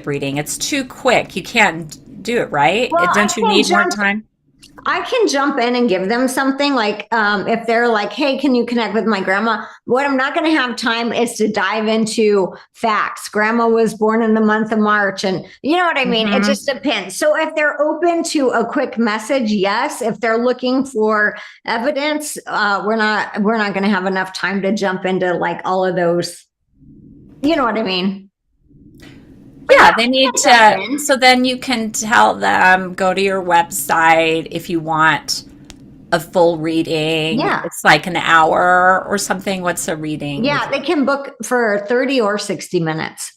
relationship reading? It's too quick. You can't do it, right? Well, Don't you need more time? I can jump in and give them something like if they're like, hey, can you connect with my grandma? What I'm not going to have time is to dive into facts. Grandma was born in the month of March. And you know what I mean? It just depends. So if they're open to a quick message, yes. If they're looking for evidence, we're not going to have enough time to jump into like all of those. You know what I mean? Yeah, they need to. So then you can tell them, go to your website if you want a full reading. Yeah. It's like an hour or something. What's a reading? Yeah, they can book for 30 or 60 minutes.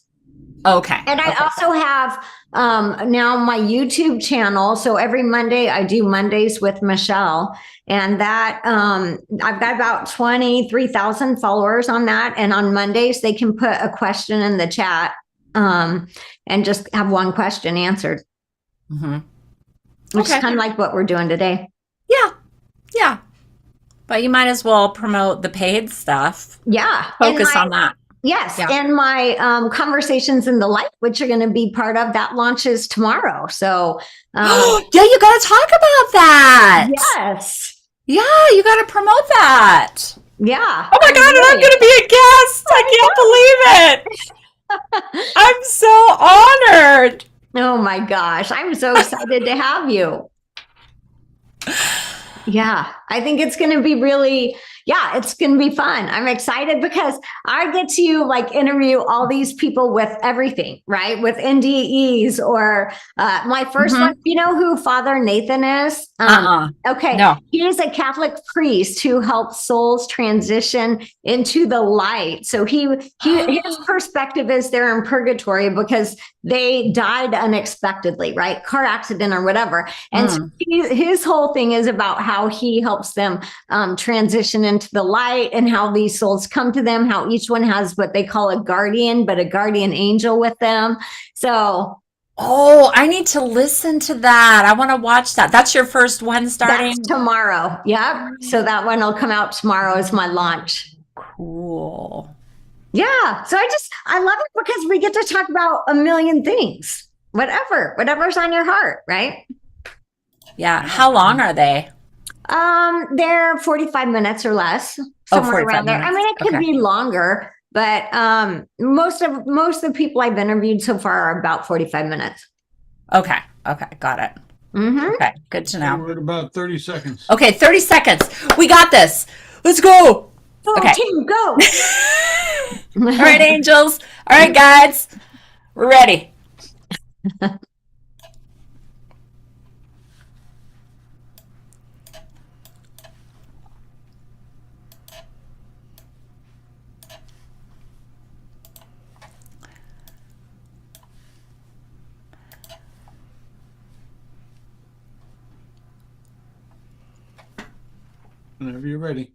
Okay. And I also have now my YouTube channel. So every Monday I do Mondays with Michelle. And that I've got about 23,000 followers on that. And on Mondays, they can put a question in the chat and just have one question answered. Which is kind of like what we're doing today. Yeah. Yeah. But you might as well promote the paid stuff. Yeah. Focus on that. Yes. Yeah. And my conversations in the light, which are going to be part of that, launches tomorrow. So yeah, you got to talk about that. Yes. Yeah, you got to promote that. Yeah. Oh my God, and I'm going to be a guest. I can't believe it. I'm so honored. Oh my gosh. I'm so excited to have you. Yeah, I think it's going to be really, it's going to be fun. I'm excited because I get to like interview all these people with everything, right? With NDEs or my first one, you know who Father Nathan is? Okay. No. He is a Catholic priest who helps souls transition into the light. So his perspective is they're in purgatory because they died unexpectedly, right? Car accident or whatever. And so his whole thing is about how he helps them transition into the light and how these souls come to them, how each one has what they call a guardian, but a guardian angel with them. So oh, I need to listen to that. I want to watch that. That's your first one starting? That's tomorrow. Yep. So that one will come out tomorrow as my launch. Cool. Yeah. So I love it because we get to talk about a million things, whatever's on your heart, right? Yeah. How long are they? They're 45 minutes or less, somewhere around there. I mean, it could be longer, but most of the people I've interviewed so far are about 45 minutes. Okay. Got it. Okay, good to know. We're at about 30 seconds. Okay, 30 seconds. We got this. Let's go. Okay, team, go. All right, angels. All right, guides. We're ready. Whenever you're ready.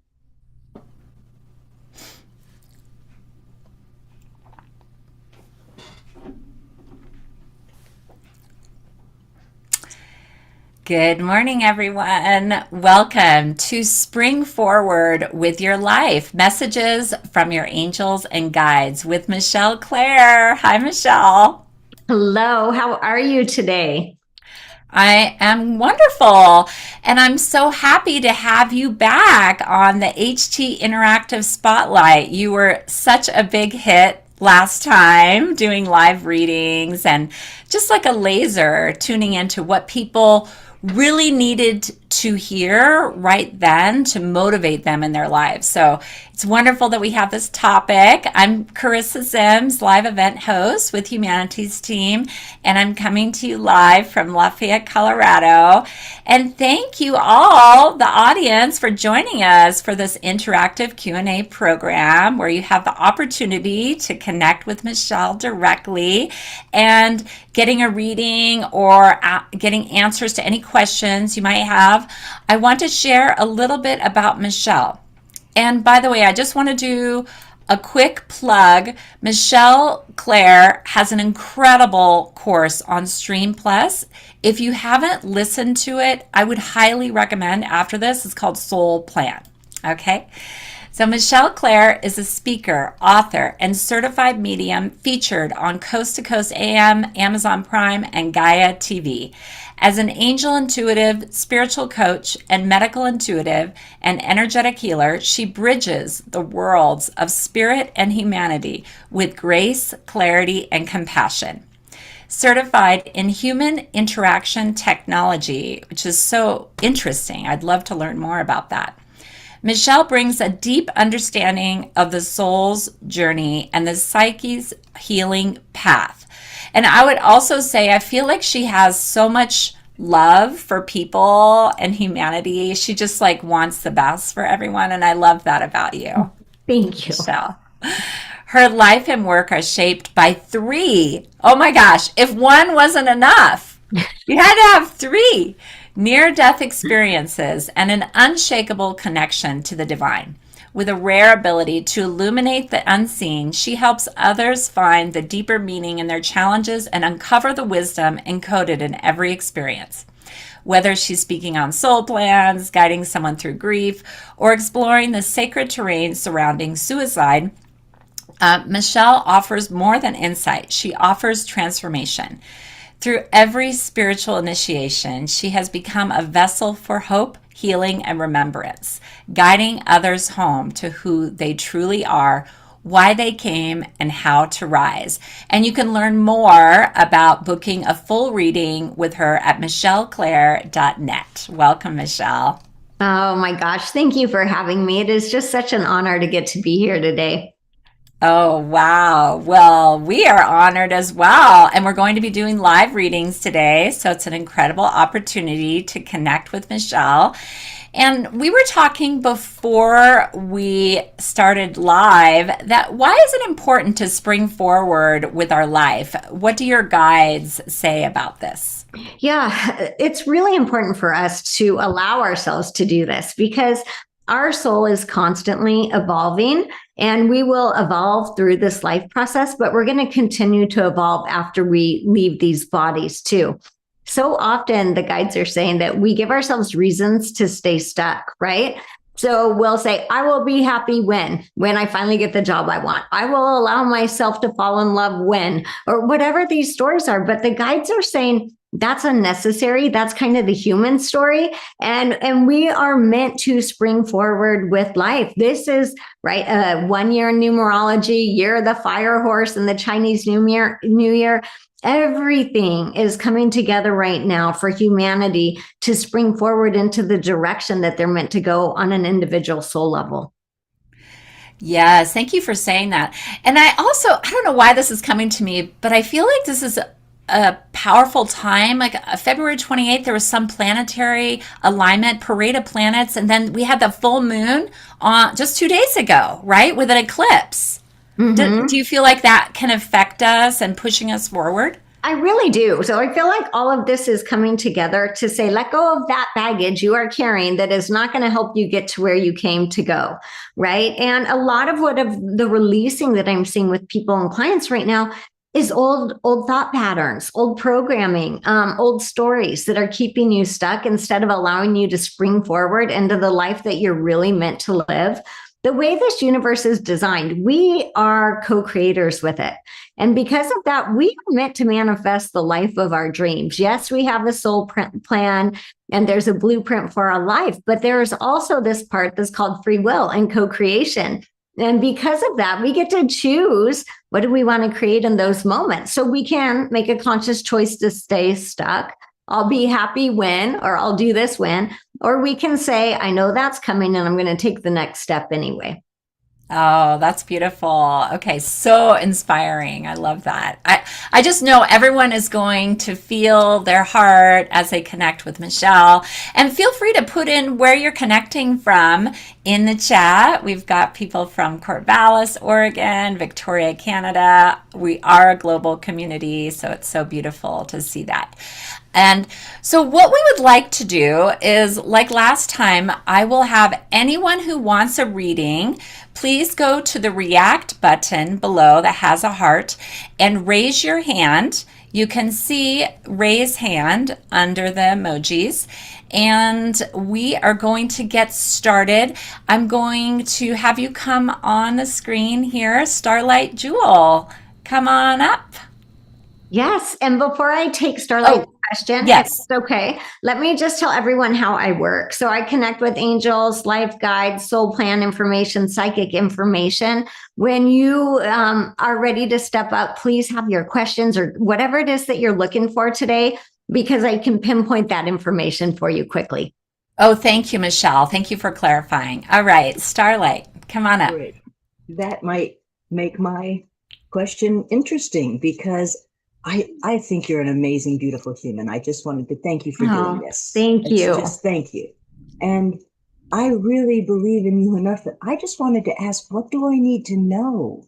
Good morning, everyone. Welcome to Spring Forward with Your Life, messages from your angels and guides with Michelle Clare. Hi, Michelle. Hello. How are you today? I am wonderful, and I'm so happy to have you back on the HT Interactive Spotlight. You were such a big hit last time doing live readings and just like a laser tuning into what people really needed to hear right then to motivate them in their lives. So it's wonderful that we have this topic. I'm Carissa Sims, live event host with Humanities Team, and I'm coming to you live from Lafayette, Colorado. And thank you all, the audience, for joining us for this interactive Q&A program where you have the opportunity to connect with Michelle directly and getting a reading or getting answers to any questions you might have. I want to share a little bit about Michelle. And by the way, I just want to do a quick plug. Michelle Clare has an incredible course on Stream Plus. If you haven't listened to it, I would highly recommend after this. It's called Soul Plan. Okay. So, Michelle Clare is a speaker, author, and certified medium featured on Coast to Coast AM, Amazon Prime, and Gaia TV. As an angel intuitive, spiritual coach, and medical intuitive and energetic healer, she bridges the worlds of spirit and humanity with grace, clarity, and compassion. Certified in human interaction technology, which is so interesting. I'd love to learn more about that. Michelle brings a deep understanding of the soul's journey and the psyche's healing path. And I would also say, I feel like she has so much love for people and humanity. She just like wants the best for everyone. And I love that about you. Thank you. Michelle. Her life and work are shaped by three. Oh my gosh, if one wasn't enough, you had to have three near-death experiences and an unshakable connection to the divine. With a rare ability to illuminate the unseen, she helps others find the deeper meaning in their challenges and uncover the wisdom encoded in every experience. Whether she's speaking on soul plans, guiding someone through grief, or exploring the sacred terrain surrounding suicide, Michelle offers more than insight. She offers transformation. Through every spiritual initiation, she has become a vessel for hope, healing, and remembrance, guiding others home to who they truly are, why they came, and how to rise. And you can learn more about booking a full reading with her at michelleclaire.net. Welcome, Michelle. Oh my gosh. Thank you for having me. It is just such an honor to get to be here today. Oh, wow. Well, we are honored as well. And we're going to be doing live readings today. So it's an incredible opportunity to connect with Michelle. And we were talking before we started live that why is it important to spring forward with our life? What do your guides say about this? Yeah, it's really important for us to allow ourselves to do this because our soul is constantly evolving and we will evolve through this life process, but we're going to continue to evolve after we leave these bodies too. So often the guides are saying that we give ourselves reasons to stay stuck, right? So we'll say, I will be happy when I finally get the job I want. I will allow myself to fall in love when, or whatever these stories are. But the guides are saying, that's unnecessary. That's kind of the human story. And we are meant to spring forward with life. This is right. 1 year in numerology, year of the fire horse and the Chinese New Year. Everything is coming together right now for humanity to spring forward into the direction that they're meant to go on an individual soul level. Yes, thank you for saying that. And I don't know why this is coming to me, but I feel like this is a powerful time. Like February 28th, there was some planetary alignment, parade of planets, and then we had the full moon on just 2 days ago, right? With an eclipse. Mm-hmm. Do you feel like that can affect us and pushing us forward? I really do. So I feel like all of this is coming together to say, let go of that baggage you are carrying that is not going to help you get to where you came to go, right? And a lot of the releasing that I'm seeing with people and clients right now is old thought patterns, old programming, old stories that are keeping you stuck instead of allowing you to spring forward into the life that you're really meant to live. The way this universe is designed, we are co-creators with it. And because of that, we are meant to manifest the life of our dreams. Yes, we have a soul plan and there's a blueprint for our life, but there is also this part that's called free will and co-creation. And because of that, we get to choose what do we want to create in those moments. So we can make a conscious choice to stay stuck. I'll be happy when, or I'll do this when, or we can say, I know that's coming and I'm going to take the next step anyway. Oh, that's beautiful. Okay, so inspiring. I love that. I just know everyone is going to feel their heart as they connect with Michelle. And feel free to put in where you're connecting from in the chat. We've got people from Corvallis, Oregon, Victoria, Canada. We are a global community, so it's so beautiful to see that. And so, what we would like to do is, like last time, I will have anyone who wants a reading, please go to the react button below that has a heart and raise your hand. You can see raise hand under the emojis. And we are going to get started. I'm going to have you come on the screen here. Starlight Jewel, come on up. Yes. And before I take Starlight's question, yes, if it's okay, let me just tell everyone how I work. So I connect with angels, life guides, soul plan information, psychic information. When you are ready to step up, please have your questions or whatever it is that you're looking for today, because I can pinpoint that information for you quickly. Oh, thank you, Michelle. Thank you for clarifying. All right, Starlight, come on up. Great. That might make my question interesting, because I think you're an amazing, beautiful human. I just wanted to thank you for doing this. Thank you. Just thank you. And I really believe in you enough that I just wanted to ask, what do I need to know?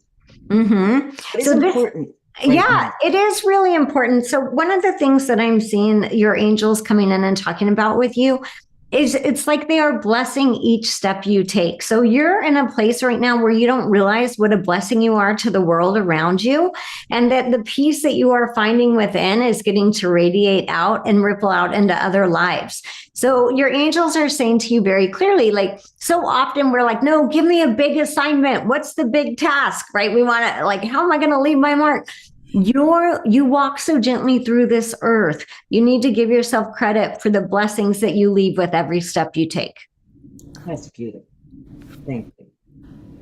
Mm-hmm. It's important. Yeah, it is really important. So one of the things that I'm seeing your angels coming in and talking about with you is it's like they are blessing each step you take. So you're in a place right now where you don't realize what a blessing you are to the world around you, and that the peace that you are finding within is getting to radiate out and ripple out into other lives. So your angels are saying to you very clearly, like, so often we're like, no, give me a big assignment. What's the big task, right? We want to, like, how am I going to leave my mark? You walk so gently through this earth. You need to give yourself credit for the blessings that you leave with every step you take. That's beautiful. Thank you.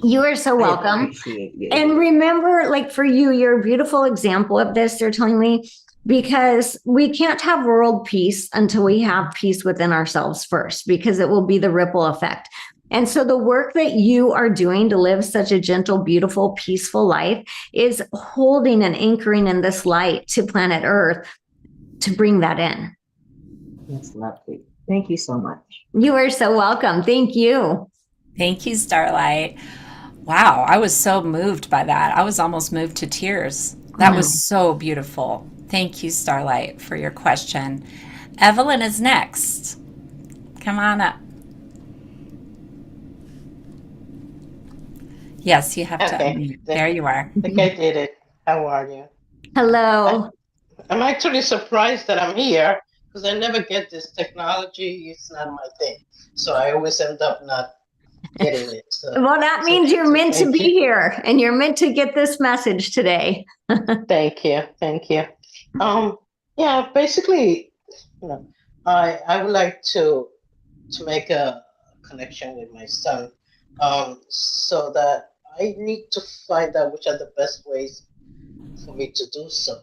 You are so welcome. I appreciate you. And remember, like, for you, you're a beautiful example of this. They're telling me, because we can't have world peace until we have peace within ourselves first, because it will be the ripple effect. And so the work that you are doing to live such a gentle, beautiful, peaceful life is holding and anchoring in this light to planet Earth to bring that in. That's lovely. Thank you so much. You are so welcome. Thank you. Thank you, Starlight. Wow, I was so moved by that. I was almost moved to tears. That was so beautiful. Thank you, Starlight, for your question. Evelyn is next. Come on up. Yes, you have to unmute. There you are. I think I did it. How are you? Hello. I'm actually surprised that I'm here, because I never get this technology. It's not my thing. So I always end up not getting it. So, Well, that means you're meant to be here, and you're meant to get this message today. Thank you. Thank you. Yeah, basically, I would like to make a connection with my son, so that I need to find out which are the best ways for me to do so.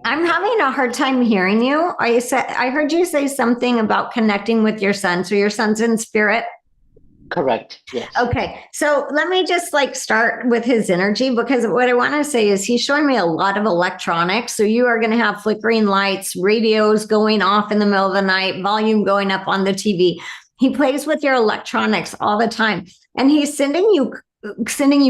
I'm having a hard time hearing you. I heard you say something about connecting with your son. So your son's in spirit. Correct. Yes. Okay. So let me just start with his energy, because what I want to say is he's showing me a lot of electronics. So you are going to have flickering lights, radios going off in the middle of the night, volume going up on the TV. He plays with your electronics all the time, and he's sending you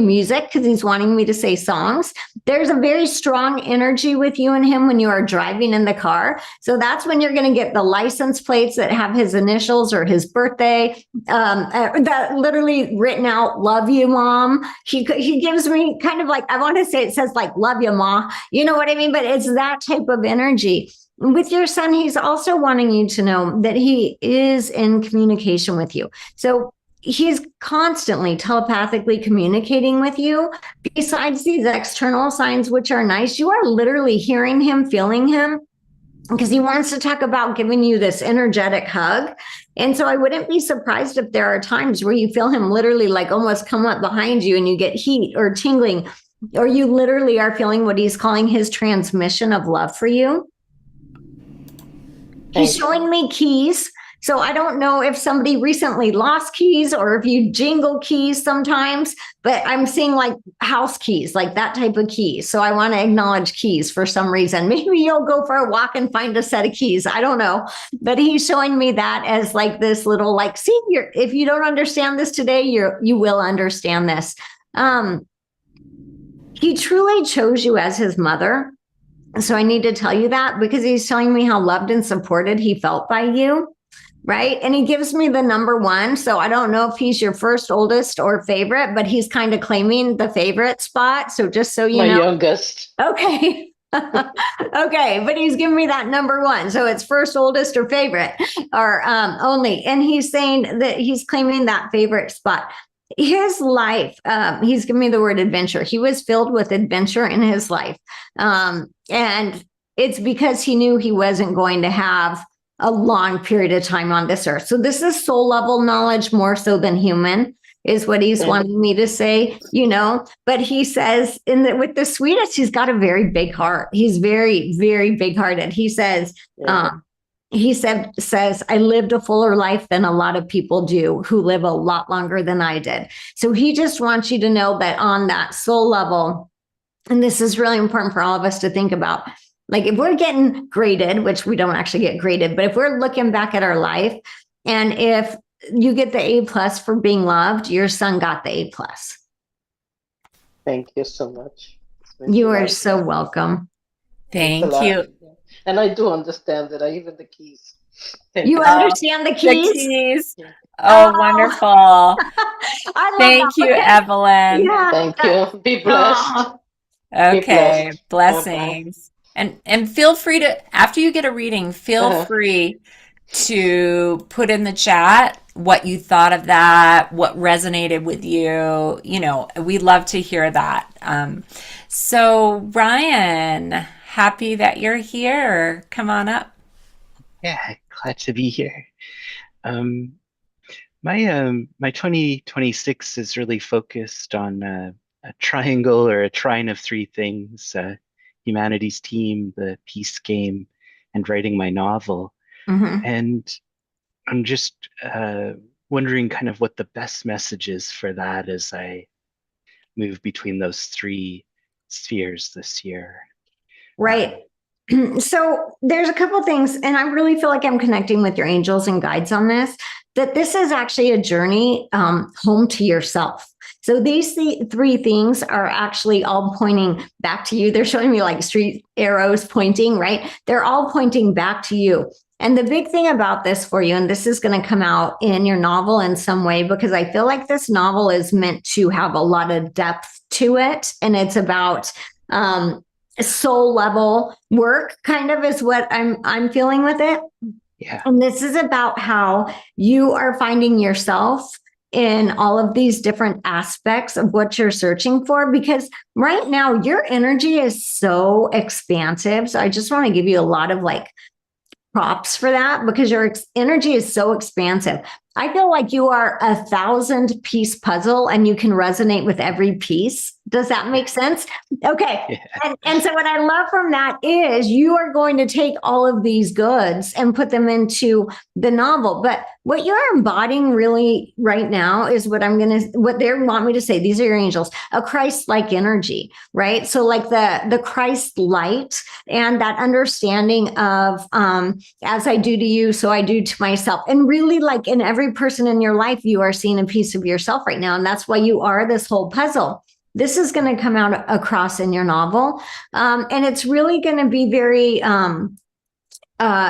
music because he's wanting me to say songs. There's a very strong energy with you and him when you are driving in the car. So that's when you're going to get the license plates that have his initials or his birthday, that literally written out, "Love you, Mom." He gives me kind of I want to say it says "Love you, Ma." You know what I mean? But it's that type of energy. With your son, he's also wanting you to know that he is in communication with you. So he's constantly telepathically communicating with you. Besides these external signs, which are nice, you are literally hearing him, feeling him, because he wants to talk about giving you this energetic hug. And so I wouldn't be surprised if there are times where you feel him literally almost come up behind you and you get heat or tingling, or you literally are feeling what he's calling his transmission of love for you. He's showing me keys. So I don't know if somebody recently lost keys or if you jingle keys sometimes, but I'm seeing house keys, that type of keys. So I want to acknowledge keys for some reason. Maybe you'll go for a walk and find a set of keys. I don't know. But he's showing me that as this little, see, if you don't understand this today, you will understand this. He truly chose you as his mother. So I need to tell you that because he's telling me how loved and supported he felt by you. Right. And he gives me the number one. So I don't know if he's your first, oldest, or favorite, but he's kind of claiming the favorite spot. So just so you My know. youngest. Okay. Okay. But he's giving me that number one. So it's first, oldest, or favorite, or only. And he's saying that he's claiming that favorite spot. His life, he's giving me the word adventure. He was filled with adventure in his life. And it's because he knew he wasn't going to have a long period of time on this earth. So this is soul level knowledge more so than human, is what he's wanting me to say, but he says with the sweetest, he's got a very big heart. He's very, very big hearted. He says, says, I lived a fuller life than a lot of people do who live a lot longer than I did. So he just wants you to know that on that soul level, and this is really important for all of us to think about, like if we're getting graded, which we don't actually get graded, but if we're looking back at our life, and if you get the A+ for being loved, your son got the A+. Thank you so much. You are so welcome. Thank you. And I do understand that. Even the keys. You understand the keys? The keys. Oh, wonderful. I love Thank you, Evelyn. Yeah. Thank you. Be blessed. Okay, Be blessed. blessings. And feel free to, after you get a reading, feel free to put in the chat what you thought of that, what resonated with you. We'd love to hear that. So Ryan, happy that you're here. Come on up. Yeah, glad to be here. My 2026 is really focused on a triangle or a trine of three things: humanities team, the peace game, and writing my novel. And I'm just wondering kind of what the best message is for that as I move between those three spheres this year. Right. So there's a couple things, and I really feel like I'm connecting with your angels and guides on this, that this is actually a journey home to yourself. So these three things are actually all pointing back to you. They're showing me like street arrows pointing, right? They're all pointing back to you. And the big thing about this for you, and this is going to come out in your novel in some way, because I feel like this novel is meant to have a lot of depth to it. And it's about soul level work, kind of is what I'm feeling with it. Yeah. And this is about how you are finding yourself in all of these different aspects of what you're searching for, because right now your energy is so expansive. So I just want to give you a lot of props for that, because your energy is so expansive. I feel like you are 1,000-piece puzzle and you can resonate with every piece. Does that make sense? Okay. Yeah. And so what I love from that is you are going to take all of these goods and put them into the novel. But what you're embodying really right now is what they want me to say. These are your angels, a Christ-like energy, right? So like the Christ light and that understanding of as I do to you, so I do to myself. And really like in every person in your life, you are seeing a piece of yourself right now. And that's why you are this whole puzzle. This is going to come out across in your novel. And it's really going to be very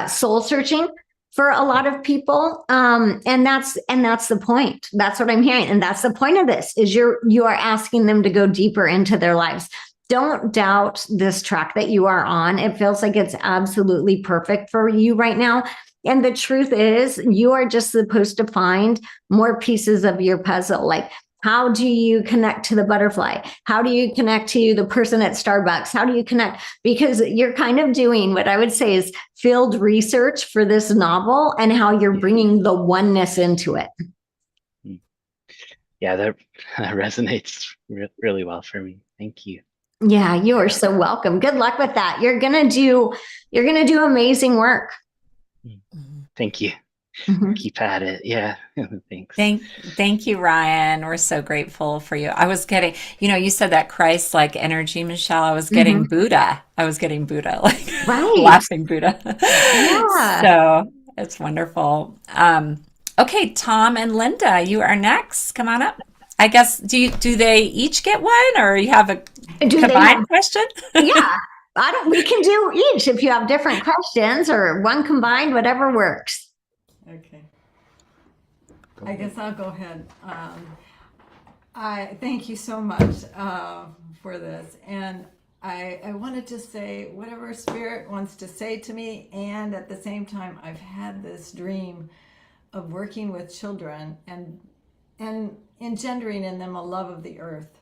soul searching for a lot of people. And that's the point. That's what I'm hearing. And that's the point of this is you are asking them to go deeper into their lives. Don't doubt this track that you are on. It feels like it's absolutely perfect for you right now. And the truth is you are just supposed to find more pieces of your puzzle. Like, how do you connect to the butterfly? How do you connect to the person at Starbucks? How do you connect? Because you're kind of doing what I would say is field research for this novel and how you're bringing the oneness into it. Yeah, that resonates really well for me. Thank you. Yeah, you are so welcome. Good luck with that. You're gonna do amazing work. Thank you. Keep at it. Yeah. Thanks. Thank you, Ryan. We're so grateful for you. I was getting, you said that Christ-like energy, Michelle. I was getting Buddha. Like right. laughing Buddha. Yeah. So it's wonderful. Okay, Tom and Linda, you are next. Come on up. I guess, do they each get one, or you have a combined question? Yeah. we can do each if you have different questions or one combined, whatever works. Okay. I guess I'll go ahead. I thank you so much for this. And I wanted to say whatever Spirit wants to say to me. And at the same time, I've had this dream of working with children and engendering in them a love of the earth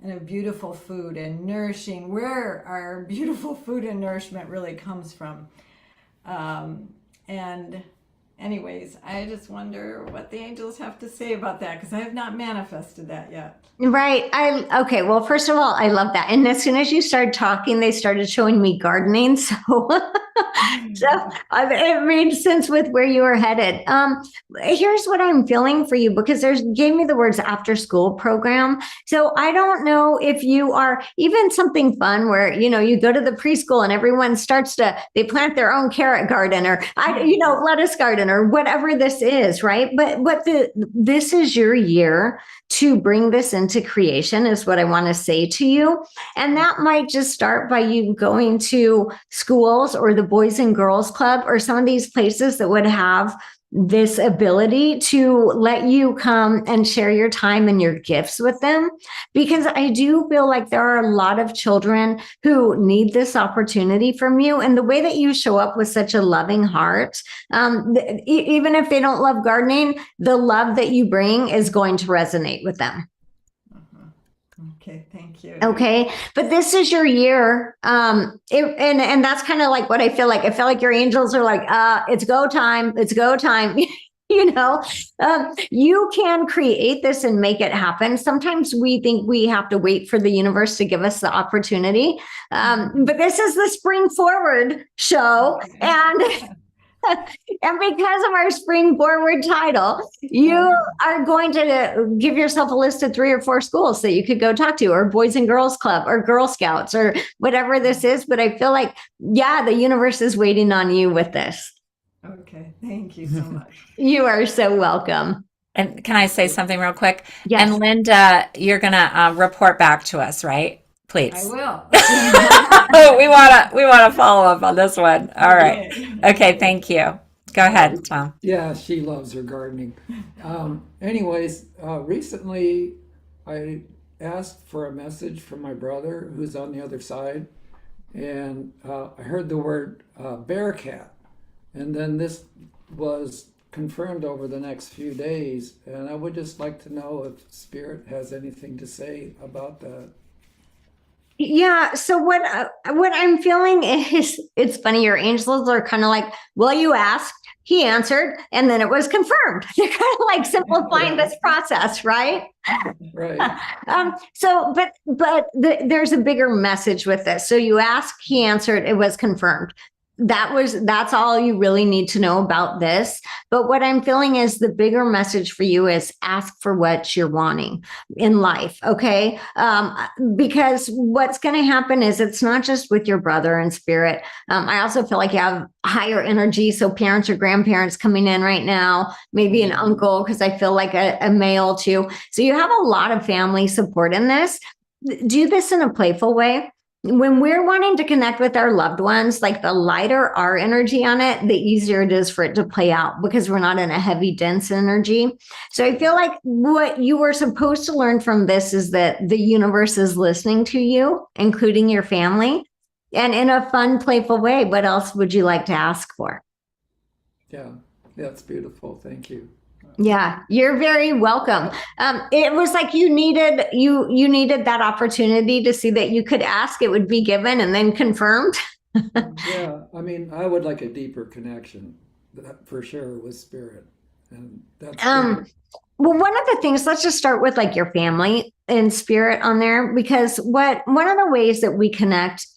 and a beautiful food and nourishing where our beautiful food and nourishment really comes from. And anyways, I just wonder what the angels have to say about that, because I have not manifested that yet. Right. Okay. Well, first of all, I love that. And as soon as you started talking, they started showing me gardening. So, it made sense with where you were headed. Here's what I'm feeling for you, because there's gave me the words after school program. So I don't know if you are even something fun where, you go to the preschool and everyone they plant their own carrot garden or, lettuce garden or whatever this is. Right. But this is your year to bring this into creation is what I want to say to you. And that might just start by you going to schools or the Boys and Girls Club or some of these places that would have this ability to let you come and share your time and your gifts with them. Because I do feel like there are a lot of children who need this opportunity from you. And the way that you show up with such a loving heart, even if they don't love gardening, the love that you bring is going to resonate with them. Okay, thank you. Okay, but this is your year, and that's kind of like what I feel like. I feel like your angels are like, it's go time. It's go time. You can create this and make it happen. Sometimes we think we have to wait for the universe to give us the opportunity, but this is the Spring Forward show, and. And because of our Spring Forward title, you are going to give yourself a list of 3 or 4 schools that you could go talk to, or Boys and Girls Club, or Girl Scouts, or whatever this is. But I feel like, the universe is waiting on you with this. Okay, thank you so much. You are so welcome. And can I say something real quick? Yes. And Linda, you're going to report back to us, right? Please. I will. we want to follow up on this one. All right. Okay. Thank you. Go ahead, Tom. Yeah, she loves her gardening. Anyways, recently I asked for a message from my brother who's on the other side, and I heard the word bear cat, and then this was confirmed over the next few days, and I would just like to know if Spirit has anything to say about that. Yeah. So what I'm feeling is, it's funny. Your angels are kind of like, well, you asked, he answered, and then it was confirmed. They're kind of like simplifying this process, right? Right. There's a bigger message with this. So you asked, he answered, it was confirmed. That's all you really need to know about this. But what I'm feeling is the bigger message for you is ask for what you're wanting in life. Okay. Because what's going to happen is it's not just with your brother in spirit. I also feel like you have higher energy. So parents or grandparents coming in right now, maybe an uncle, because I feel like a male too. So you have a lot of family support in this. Do this in a playful way. When we're wanting to connect with our loved ones, like the lighter our energy on it, the easier it is for it to play out, because we're not in a heavy, dense energy. So I feel like what you were supposed to learn from this is that the universe is listening to you, including your family, and in a fun, playful way. What else would you like to ask for? Yeah, that's beautiful. Thank you. Yeah, you're very welcome. It was like you needed that opportunity to see that you could ask, it would be given, and then confirmed. Yeah, I mean, I would like a deeper connection, for sure, with Spirit, and that's Well, one of the things, let's just start with like your family and spirit on there, because one of the ways that we connect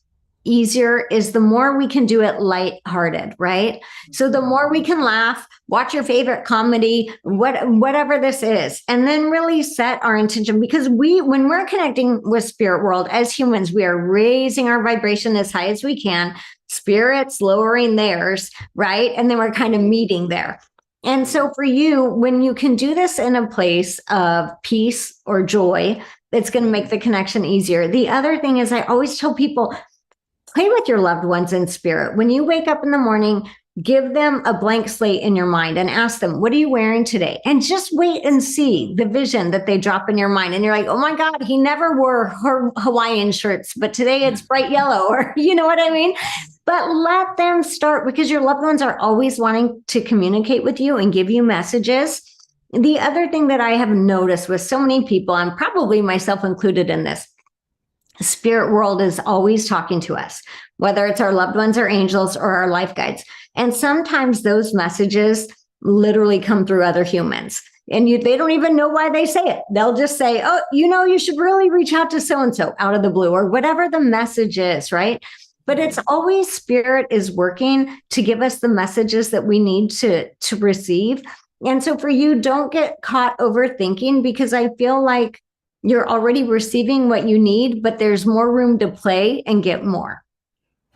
easier is the more we can do it lighthearted, right? So the more we can laugh, watch your favorite comedy, whatever this is, and then really set our intention, because when we're connecting with spirit world as humans, we are raising our vibration as high as we can, spirit's lowering theirs, right? And then we're kind of meeting there. And so for you, when you can do this in a place of peace or joy, it's going to make the connection easier. The other thing is, I always tell people, play with your loved ones in spirit. When you wake up in the morning, give them a blank slate in your mind and ask them, what are you wearing today? And just wait and see the vision that they drop in your mind. And you're like, oh my God, he never wore her Hawaiian shirts, but today it's bright yellow, or you know what I mean? But let them start, because your loved ones are always wanting to communicate with you and give you messages. The other thing that I have noticed with so many people, and probably myself included in this, spirit world is always talking to us, whether it's our loved ones or angels or our life guides. And sometimes those messages literally come through other humans, and they don't even know why they say it. They'll just say, oh, you should really reach out to so-and-so, out of the blue, or whatever the message is, right? But it's always spirit is working to give us the messages that we need to receive. And so for you, don't get caught overthinking, because I feel like you're already receiving what you need, but there's more room to play and get more.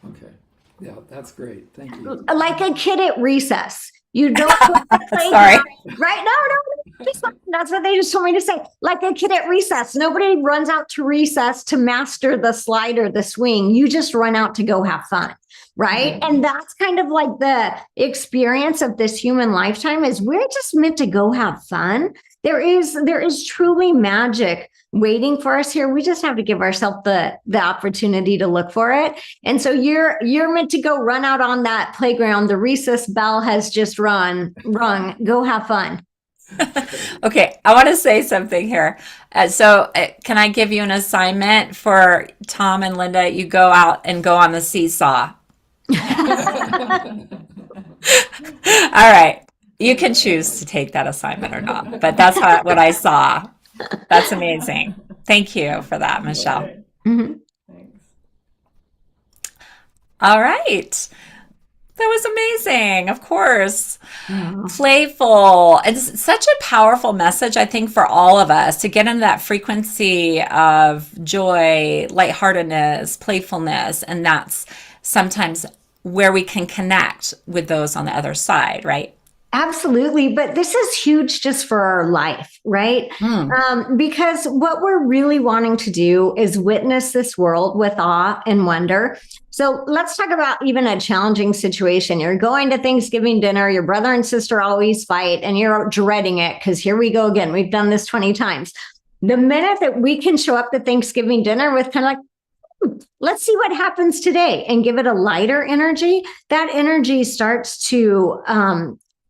Okay. Yeah, that's great. Thank you. Like a kid at recess. You don't play Sorry. right? No. That's what they just told me to say. Like a kid at recess. Nobody runs out to recess to master the slide or the swing. You just run out to go have fun, right? Mm-hmm. And that's kind of like the experience of this human lifetime, is we're just meant to go have fun. There is truly magic waiting for us here. We just have to give ourselves the opportunity to look for it. And so you're meant to go run out on that playground. The recess bell has just rung. Go have fun. Okay, I want to say something here. Can I give you an assignment for Tom and Linda? You go out and go on the seesaw. All right. You can choose to take that assignment or not, but that's what I saw. That's amazing. Thank you for that, Michelle. Mm-hmm. Thanks. All right. That was amazing. Of course. Yeah. Playful. It's such a powerful message, I think, for all of us to get into that frequency of joy, lightheartedness, playfulness. And that's sometimes where we can connect with those on the other side, right? Absolutely. But this is huge just for our life, right? Because what we're really wanting to do is witness this world with awe and wonder. So let's talk about even a challenging situation. You're going to Thanksgiving dinner, your brother and sister always fight, and you're dreading it because here we go again. We've done this 20 times. The minute that we can show up to Thanksgiving dinner with kind of like, let's see what happens today, and give it a lighter energy, that energy starts to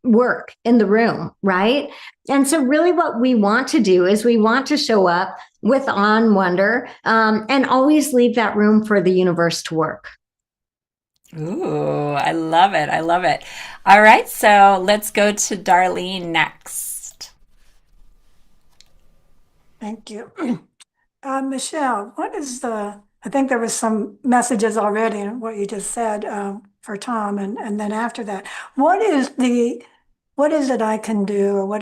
work in the room, right? And so really what we want to do is we want to show up with awe and wonder, and always leave that room for the universe to work. Ooh, I love it. I love it. All right, so let's go to Darlene next. Thank you. Michelle, I think there was some messages already in what you just said for Tom, and then after that, what is it I can do, or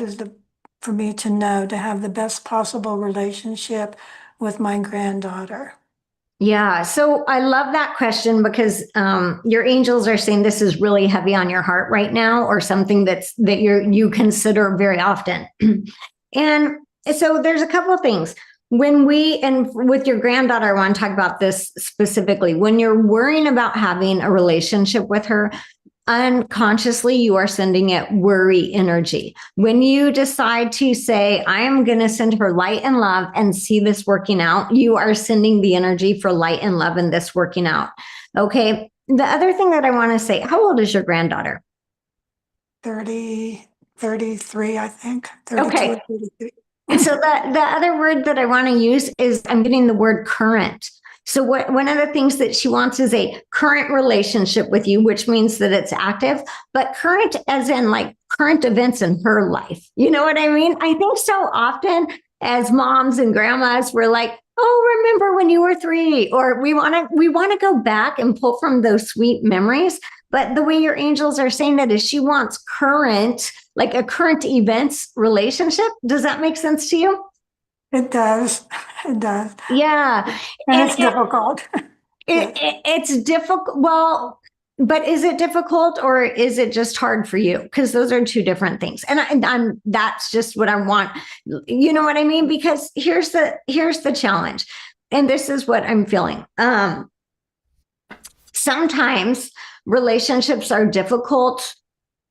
for me to know to have the best possible relationship with my granddaughter? Yeah, so I love that question, because your angels are saying this is really heavy on your heart right now, or something that you consider very often. And so there's a couple of things. And with your granddaughter, I want to talk about this specifically. When you're worrying about having a relationship with her, unconsciously, you are sending it worry energy. When you decide to say, I am going to send her light and love and see this working out, you are sending the energy for light and love and this working out. Okay. The other thing that I want to say, how old is your granddaughter? 33, I think. 32 Okay. or 33. So the other word that I want to use is, I'm getting the word current. So one of the things that she wants is a current relationship with you, which means that it's active, but current as in like current events in her life. You know what I mean? I think so often as moms and grandmas, we're like, oh, remember when you were 3, or we want to go back and pull from those sweet memories. But the way your angels are saying that is she wants current, like a current events relationship. Does that make sense to you? It does. It does. Yeah. And it's difficult. It's difficult. Well, but is it difficult, or is it just hard for you? Because those are two different things. And that's just what I want. You know what I mean? Because here's the challenge. And this is what I'm feeling. sometimes relationships are difficult,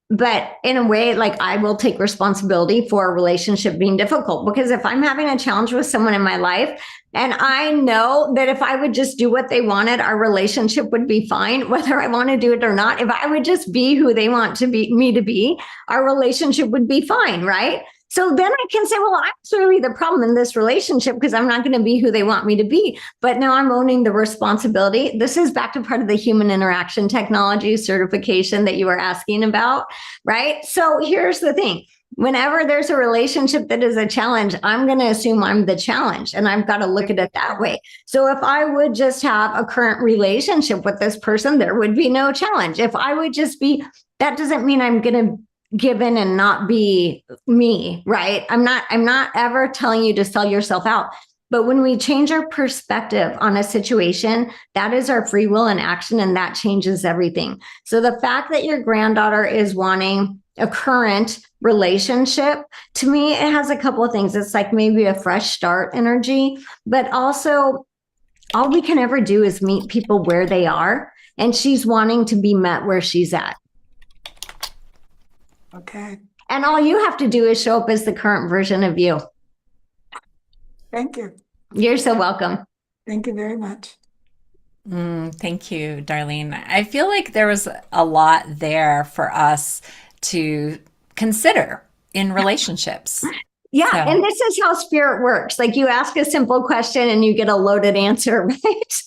but in a way, like I will take responsibility for a relationship being difficult, because if I'm having a challenge with someone in my life and I know that if I would just do what they wanted, our relationship would be fine, whether I want to do it or not. If I would just be who they want to be me to be, our relationship would be fine, right? So then I can say, well, I'm clearly the problem in this relationship because I'm not going to be who they want me to be. But now I'm owning the responsibility. This is back to part of the human interaction technology certification that you were asking about, right? So here's the thing. Whenever there's a relationship that is a challenge, I'm going to assume I'm the challenge, and I've got to look at it that way. So if I would just have a current relationship with this person, there would be no challenge. If I would just be, that doesn't mean I'm going to give in and not be me, right? I'm not ever telling you to sell yourself out. But when we change our perspective on a situation, that is our free will in action, and that changes everything. So the fact that your granddaughter is wanting a current relationship, to me, it has a couple of things. It's like maybe a fresh start energy, but also all we can ever do is meet people where they are. And she's wanting to be met where she's at. Okay. And all you have to do is show up as the current version of you. Thank you. You're so welcome. Thank you very much. Thank you, Darlene. I feel like there was a lot there for us to consider in relationships. Yeah. So- And this is how spirit works. Like you ask a simple question and you get a loaded answer, right?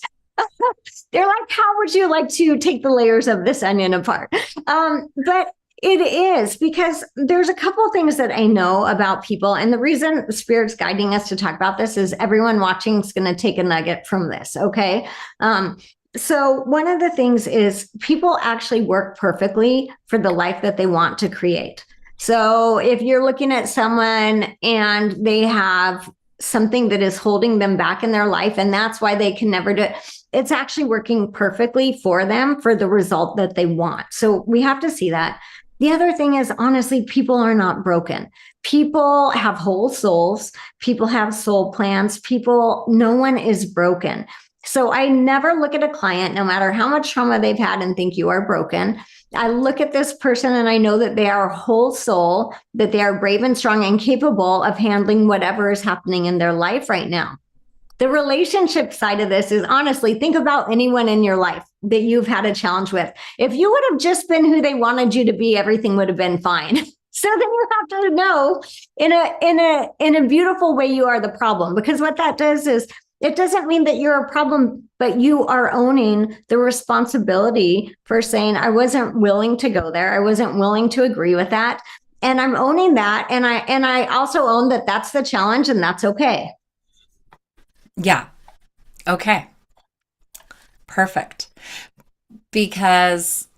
They're like, how would you like to take the layers of this onion apart? But it is, because there's a couple of things that I know about people. And the reason Spirit's guiding us to talk about this is everyone watching is going to take a nugget from this. Okay. So one of the things is people actually work perfectly for the life that they want to create. So if you're looking at someone and they have something that is holding them back in their life, and that's why they can never do it, it's actually working perfectly for them for the result that they want. So we have to see that. The other thing is, honestly, people are not broken. People have whole souls. People have soul plans. No one is broken. So I never look at a client, no matter how much trauma they've had, and think you are broken. I look at this person and I know that they are whole soul, that they are brave and strong and capable of handling whatever is happening in their life right now. The relationship side of this is, honestly, think about anyone in your life that you've had a challenge with. If you would have just been who they wanted you to be, everything would have been fine. So then you have to know in a beautiful way, you are the problem, because what that does is it doesn't mean that you're a problem, but you are owning the responsibility for saying, I wasn't willing to go there. I wasn't willing to agree with that. And I'm owning that. And I also own that that's the challenge, and that's okay. Yeah. Okay. Perfect. Because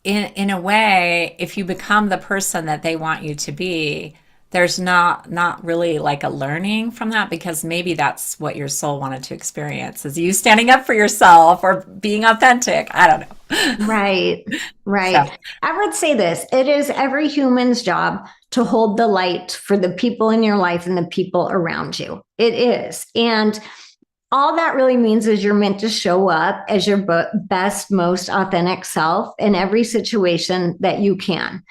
in a way, if you become the person that they want you to be, there's not really like a learning from that, because maybe that's what your soul wanted to experience, is you standing up for yourself or being authentic. I don't know. Right. So. I would say this: it is every human's job to hold the light for the people in your life and the people around you. It is. And all that really means is you're meant to show up as your best, most authentic self in every situation that you can.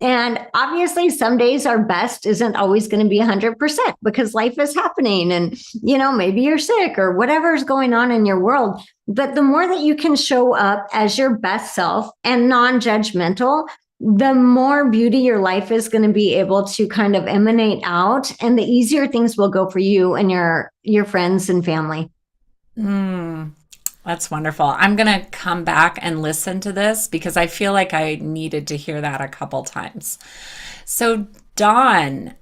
And obviously, some days our best isn't always going to be 100% because life is happening and, maybe you're sick or whatever's going on in your world. But the more that you can show up as your best self and non-judgmental, the more beauty your life is going to be able to kind of emanate out, and the easier things will go for you and your friends and family. That's wonderful. I'm going to come back and listen to this because I feel like I needed to hear that a couple times. So, Dawn,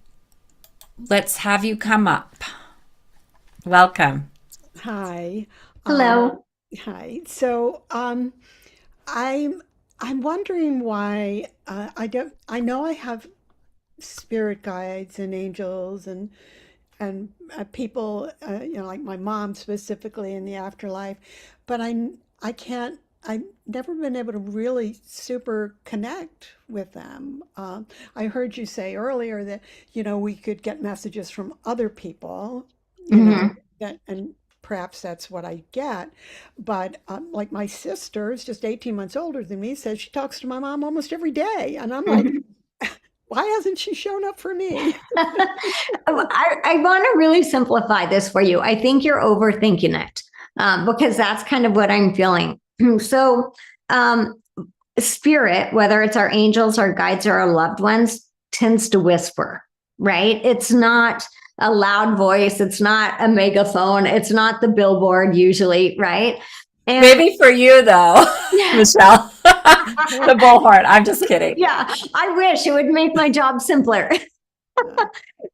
let's have you come up. Welcome. Hi. Hello. Hi. So, I'm wondering why I know I have spirit guides and angels and people, like my mom specifically in the afterlife, but I've never been able to really super connect with them. I heard you say earlier that, we could get messages from other people, that and perhaps that's what I get. But like my sister is just 18 months older than me, says she talks to my mom almost every day. And I'm like, why hasn't she shown up for me? I want to really simplify this for you. I think you're overthinking it, because that's kind of what I'm feeling. So, spirit, whether it's our angels, our guides, or our loved ones, tends to whisper, right? It's not a loud voice. It's not a megaphone. It's not the billboard usually, right? And Maybe for you though, Michelle. The bullhorn. I'm just kidding. yeah, I wish it would make my job simpler.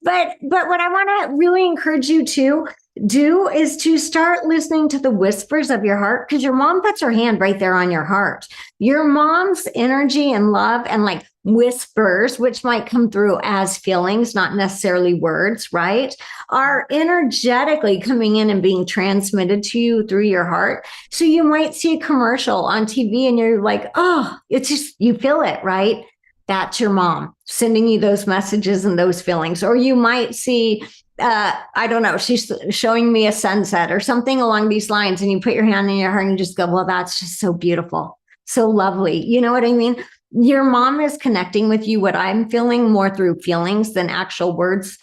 But what I want to really encourage you to do is to start listening to the whispers of your heart, because your mom puts her hand right there on your heart. Your mom's energy and love and like whispers, which might come through as feelings, not necessarily words, right, are energetically coming in and being transmitted to you through your heart. So you might see a commercial on TV and you're like, oh, it's just, you feel it, right? That's your mom sending you those messages and those feelings. Or you might see, I don't know, she's showing me a sunset or something along these lines, and you put your hand in your heart and you just go, well, that's just so beautiful, so lovely. You know what I mean? Your mom is connecting with you, what I'm feeling, more through feelings than actual words,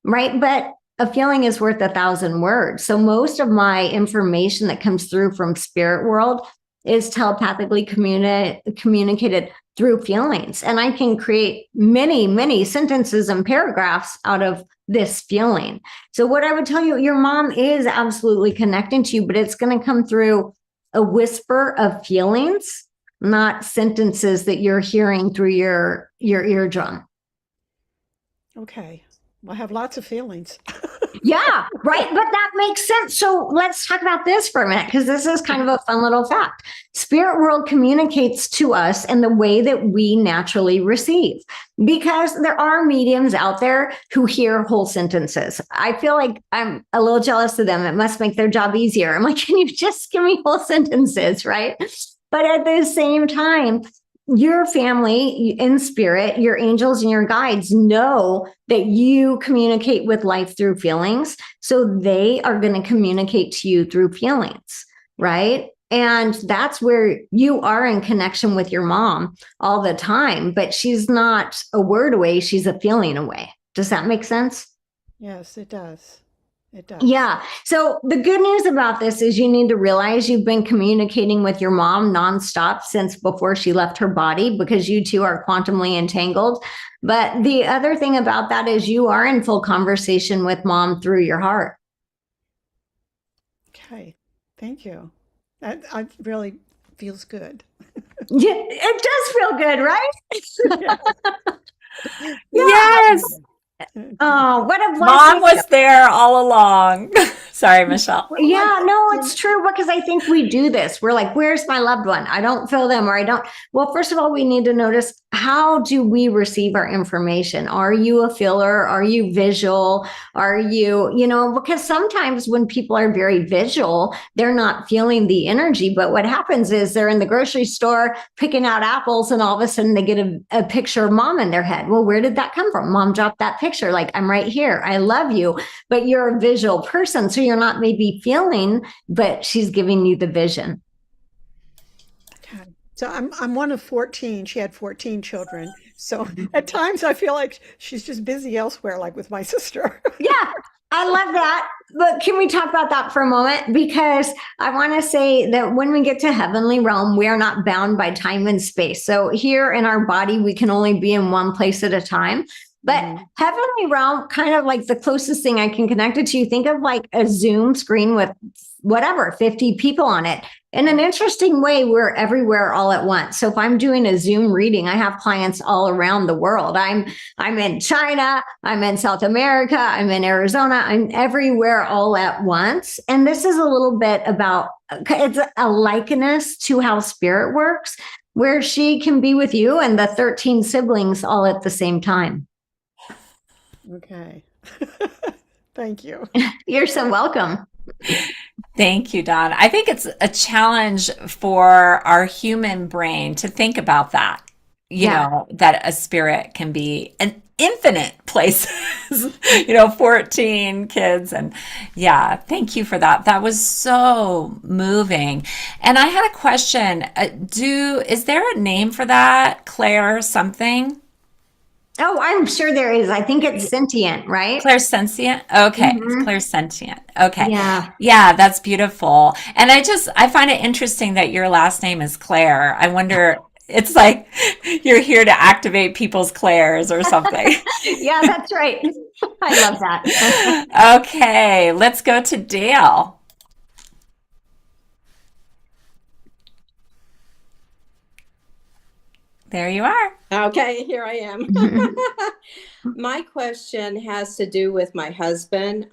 right? But a feeling is worth 1,000 words. So most of my information that comes through from spirit world is telepathically communicated through feelings. And I can create many, many sentences and paragraphs out of this feeling. So what I would tell you, your mom is absolutely connecting to you, but it's going to come through a whisper of feelings, not sentences that you're hearing through your eardrum. Okay. I have lots of feelings. Yeah, right. But that makes sense. So let's talk about this for a minute, because this is kind of a fun little fact. Spirit world communicates to us in the way that we naturally receive, because there are mediums out there who hear whole sentences. I feel like I'm a little jealous of them. It must make their job easier. I'm like, can you just give me whole sentences, right? But at the same time, your family in spirit, your angels and your guides know that you communicate with life through feelings. So they are going to communicate to you through feelings, right? And that's where you are in connection with your mom all the time, but she's not a word away. She's a feeling away. Does that make sense? Yes, it does. It does. Yeah. So the good news about this is you need to realize you've been communicating with your mom nonstop since before she left her body, because you two are quantumly entangled. But the other thing about that is you are in full conversation with mom through your heart. Okay. Thank you. That really feels good. Yeah, it does feel good, right? Yes. Oh, what a blessing. Mom was there all along. Sorry, Michelle. Yeah, no, it's true, because I think we do this. We're like, where's my loved one? I don't feel them, or I don't. Well, first of all, we need to notice, how do we receive our information? Are you a feeler? Are you visual? Are you, because sometimes when people are very visual, they're not feeling the energy. But what happens is they're in the grocery store picking out apples, and all of a sudden they get a picture of mom in their head. Well, where did that come from? Mom dropped that picture. Like, I'm right here. I love you. But you're a visual person. So you're not maybe feeling, but she's giving you the vision. Okay. So I'm one of 14. She had 14 children. So at times I feel like she's just busy elsewhere, like with my sister. Yeah, I love that. But can we talk about that for a moment? Because I want to say that when we get to heavenly realm, we are not bound by time and space. So here in our body, we can only be in one place at a time. But heavenly realm, kind of like the closest thing I can connect it to, think of like a Zoom screen with whatever, 50 people on it. In an interesting way, we're everywhere all at once. So if I'm doing a Zoom reading, I have clients all around the world. I'm in China, I'm in South America, I'm in Arizona, I'm everywhere all at once. And this is a little bit about, it's a likeness to how spirit works, where she can be with you and the 13 siblings all at the same time. Okay. Thank you. You're so welcome. Thank you, Dawn. I think it's a challenge for our human brain to think about that. Yeah. that a spirit can be an infinite places, 14 kids. And yeah, thank you for that. That was so moving. And I had a question. Is there a name for that? Claire something? Oh, I'm sure there is. I think it's sentient, right? Clairsentient? Okay. Hmm. Clairsentient. Okay. Yeah. Yeah, that's beautiful. And I find it interesting that your last name is Claire. I wonder, it's like you're here to activate people's Claires or something. Yeah, that's right. I love that. Okay, let's go to Dale. There you are. Okay, here I am. My question has to do with my husband.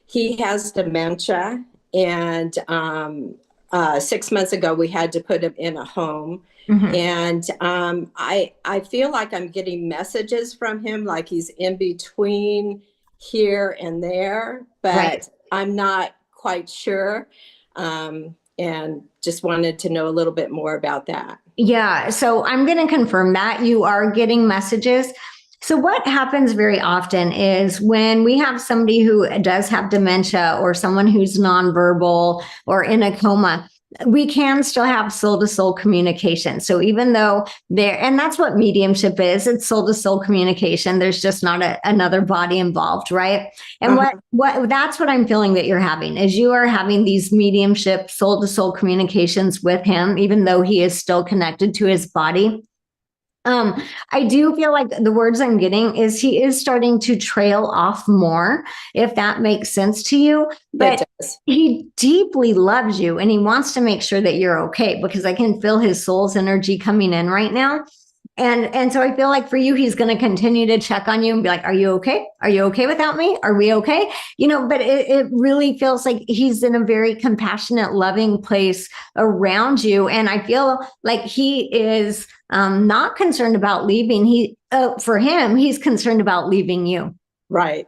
He has dementia, and 6 months ago we had to put him in a home. Mhm. And I feel like I'm getting messages from him, like he's in between here and there, but Right. I'm not quite sure. And just wanted to know a little bit more about that. Yeah, so I'm going to confirm that you are getting messages. So, what happens very often is when we have somebody who does have dementia or someone who's nonverbal or in a coma, we can still have soul to soul communication. So, even though and that's what mediumship is, it's soul to soul communication. There's just not another body involved, right? And that's what I'm feeling that you're having is you are having these mediumship soul to soul communications with him, even though he is still connected to his body. I do feel like the words I'm getting is he is starting to trail off more, if that makes sense to you. But It does. he deeply loves you and he wants to make sure that you're okay because I can feel his soul's energy coming in right now. And so I feel like for you, he's going to continue to check on you and be like, are you okay? Are you okay without me? Are we okay? But it really feels like he's in a very compassionate, loving place around you. And I feel like he is not concerned about leaving. For him, he's concerned about leaving you. Right.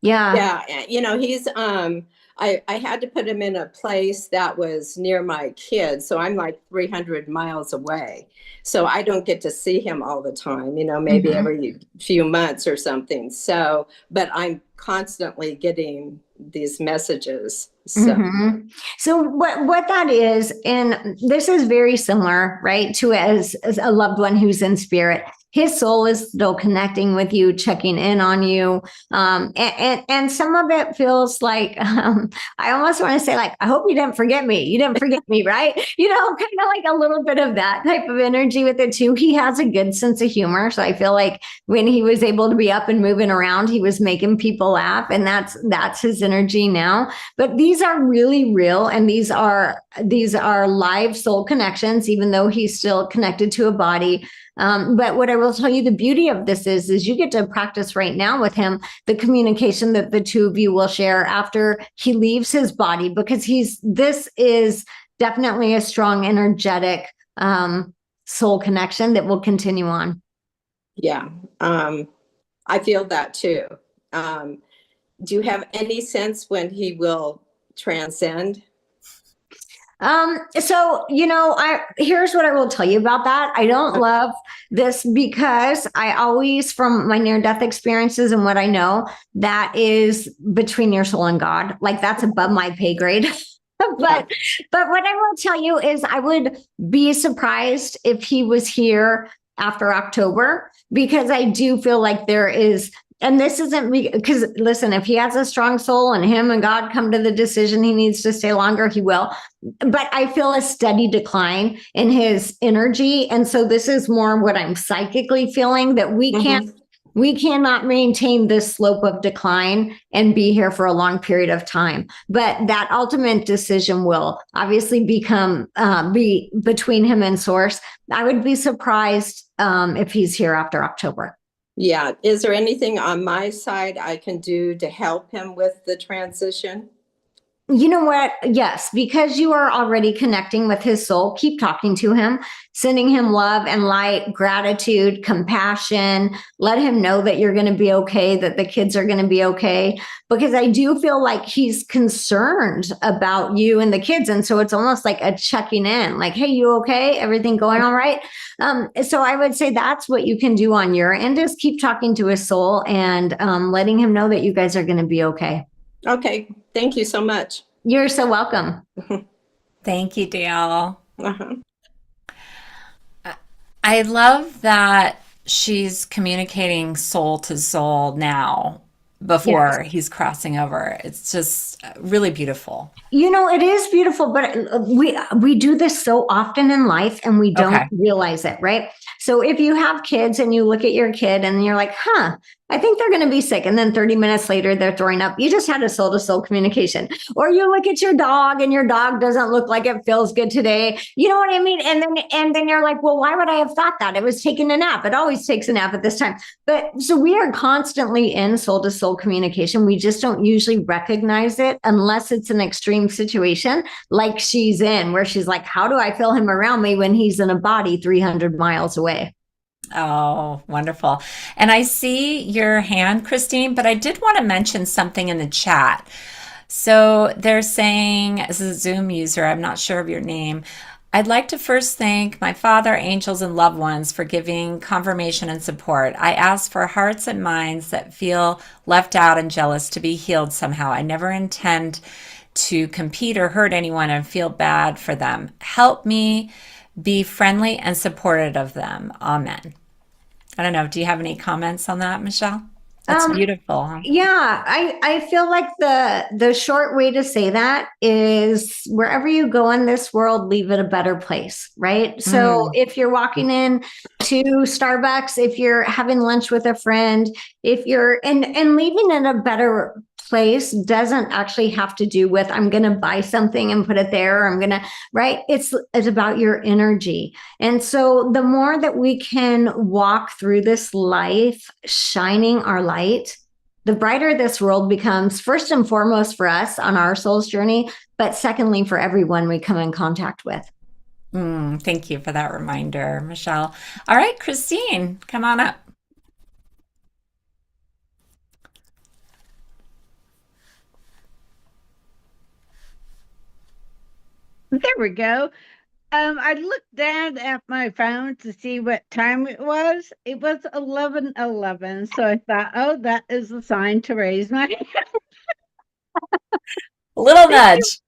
Yeah. Yeah, he's I had to put him in a place that was near my kids, so I'm like 300 miles away. So I don't get to see him all the time, maybe Mhm. every few months or something. So, but I'm constantly getting these messages. So, Mhm. So what that is, and this is very similar, right, to as a loved one who's in spirit. His soul is still connecting with you, checking in on you, and some of it feels like I almost want to say like, I hope you didn't forget me. You didn't forget me, right? Kind of like a little bit of that type of energy with it too. He has a good sense of humor, so I feel like when he was able to be up and moving around, he was making people laugh, and that's his energy now. But these are really real, and these are live soul connections, even though he's still connected to a body. But what I will tell you, the beauty of this is you get to practice right now with him the communication that the two of you will share after he leaves his body, because this is definitely a strong energetic soul connection that will continue on. yeah, I feel that too. Do you have any sense when he will transcend? Here's what I will tell you about that. I don't love this because I always, from my near-death experiences and what I know, that is between your soul and God. Like that's above my pay grade. But what I will tell you is I would be surprised if he was here after October, because I do feel like there is, and this isn't because listen, if he has a strong soul and him and God come to the decision he needs to stay longer, he will. But I feel a steady decline in his energy. And so this is more what I'm psychically feeling, that we cannot maintain this slope of decline and be here for a long period of time. But that ultimate decision will obviously be between him and source. I would be surprised if he's here after October. Yeah. Is there anything on my side I can do to help him with the transition? You know what? Yes, because you are already connecting with his soul, keep talking to him, sending him love and light, gratitude, compassion. Let him know that you're going to be okay, that the kids are going to be okay. Because I do feel like he's concerned about you and the kids. And so it's almost like a checking in, like, hey, you okay? Everything going all right? So I would say that's what you can do on your end, is keep talking to his soul and letting him know that you guys are going to be okay. Okay. Thank you so much. You're so welcome. Thank you, Dale. Uh-huh. I love that she's communicating soul to soul now before he's crossing over. It's just really beautiful. You know, it is beautiful, but we do this so often in life and we don't Okay. realize it, right? So if you have kids and you look at your kid and you're like, I think they're going to be sick. And then 30 minutes later, they're throwing up. You just had a soul to soul communication. Or you look at your dog and your dog doesn't look like it feels good today. You know what I mean? And then you're like, well, why would I have thought that? It was taking a nap. It always takes a nap at this time. But so we are constantly in soul to soul communication. We just don't usually recognize it unless it's an extreme situation like she's in, where she's like, how do I feel him around me when he's in a body 300 miles away? Oh, wonderful. And I see your hand, Christine, but I did want to mention something in the chat. So they're saying, as a Zoom user, I'm not sure of your name, I'd like to first thank my father, angels, and loved ones for giving confirmation and support. I ask for hearts and minds that feel left out and jealous to be healed somehow. I never intend to compete or hurt anyone and feel bad for them. Help me be friendly and supportive of them. Amen. I don't know. Do you have any comments on that, Michelle? That's beautiful. Huh? Yeah, I feel like the short way to say that is, wherever you go in this world, leave it a better place, right? So if you're walking in to Starbucks, if you're having lunch with a friend, if you're and leaving it a better place doesn't actually have to do with, I'm going to buy something and put it there, or I'm going to, right? It's about your energy. And so the more that we can walk through this life shining our light, the brighter this world becomes, first and foremost for us on our soul's journey, but secondly for everyone we come in contact with. Thank you for that reminder, Michelle. All right, Christine, come on up. There we go. I looked down at my phone to see what time it was. It was 11:11. So I thought, oh, that is a sign to raise my hand. A little nudge.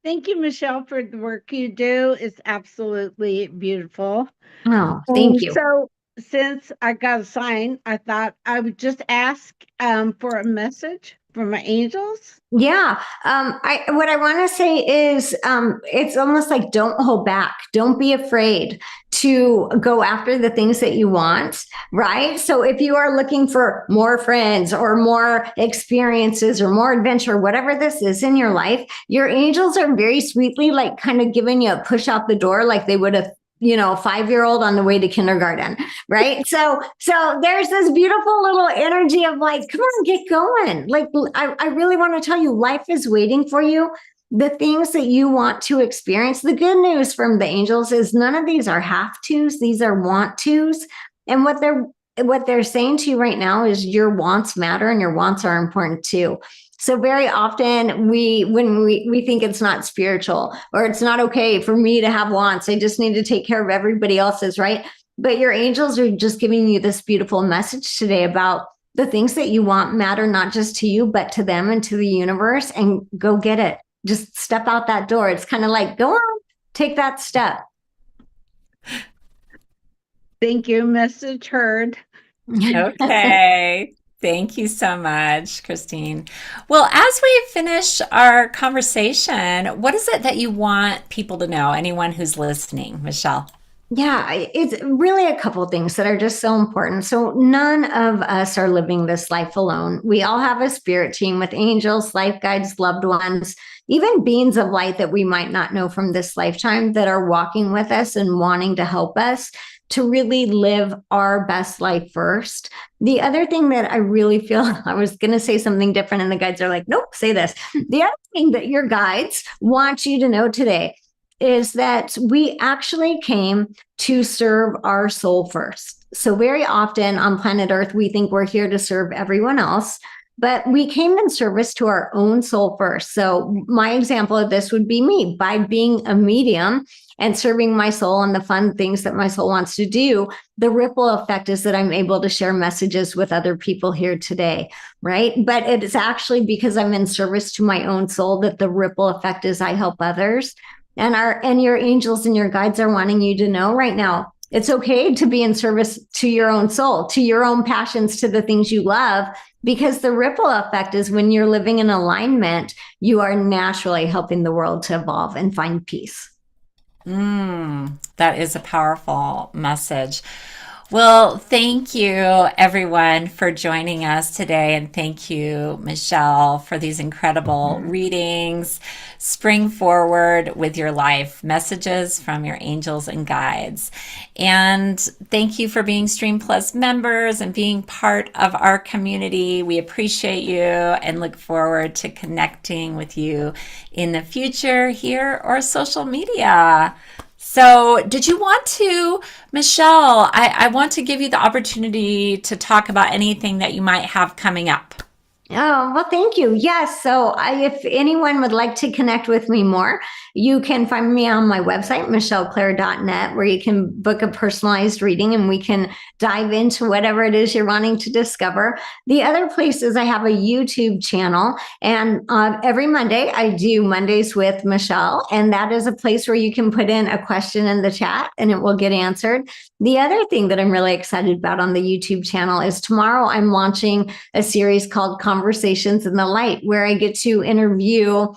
Thank you, Michelle, for the work you do. It's absolutely beautiful. Oh, thank you. So since I got a sign, I thought I would just ask for a message from my angels. Yeah. What I want to say is, it's almost like, don't hold back. Don't be afraid to go after the things that you want, right? So if you are looking for more friends or more experiences or more adventure, whatever this is in your life, your angels are very sweetly like kind of giving you a push out the door, like they would have, a 5-year-old on the way to kindergarten, right? So there's this beautiful little energy of like, come on, get going. Like, I really want to tell you, life is waiting for you. The things that you want to experience. The good news from the angels is none of these are have tos. These are want tos. And what they're saying to you right now is your wants matter and your wants are important too. So very often when we think it's not spiritual or it's not okay for me to have wants, I just need to take care of everybody else's, right? But your angels are just giving you this beautiful message today about the things that you want matter not just to you, but to them and to the universe, and go get it. Just step out that door. It's kind of like, go on, take that step. Thank you. Message heard. Okay. Thank you so much, Christine. Well, as we finish our conversation, what is it that you want people to know? Anyone who's listening, Michelle? Yeah, it's really a couple of things that are just so important. So none of us are living this life alone. We all have a spirit team with angels, life guides, loved ones, even beings of light that we might not know from this lifetime that are walking with us and wanting to help us to really live our best life first. The other thing that I really feel, I was going to say something different, and the guides are like, nope, say this. The other thing that your guides want you to know today is that we actually came to serve our soul first. So, very often on planet Earth, we think we're here to serve everyone else, but we came in service to our own soul first. So, my example of this would be me by being a medium and serving my soul and the fun things that my soul wants to do. The ripple effect is that I'm able to share messages with other people here today, right? But it is actually because I'm in service to my own soul that the ripple effect is I help others. And your angels and your guides are wanting you to know right now, it's okay to be in service to your own soul, to your own passions, to the things you love, because the ripple effect is when you're living in alignment, you are naturally helping the world to evolve and find peace. That is a powerful message. Well, thank you everyone for joining us today. And thank you, Michelle, for these incredible readings. Spring forward with your life, messages from your angels and guides. And thank you for being Stream Plus members and being part of our community. We appreciate you and look forward to connecting with you in the future here or social media. So did you want to, Michelle, I want to give you the opportunity to talk about anything that you might have coming up. Oh, well, thank you. Yes. So if anyone would like to connect with me more, you can find me on my website, michelleclaire.net, where you can book a personalized reading and we can dive into whatever it is you're wanting to discover. The other place is I have a YouTube channel, and every Monday I do Mondays with Michelle, and that is a place where you can put in a question in the chat and it will get answered. The other thing that I'm really excited about on the YouTube channel is tomorrow I'm launching a series called Conversations in the Light, where I get to interview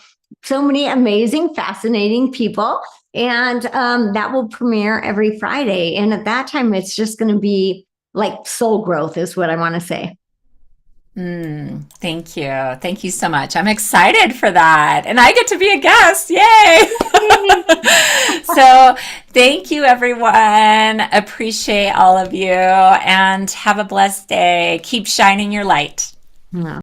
so many amazing, fascinating people. And that will premiere every Friday. And at that time, it's just going to be like soul growth is what I want to say. Thank you. Thank you so much. I'm excited for that. And I get to be a guest. Yay. So thank you, everyone. Appreciate all of you and have a blessed day. Keep shining your light. Yeah.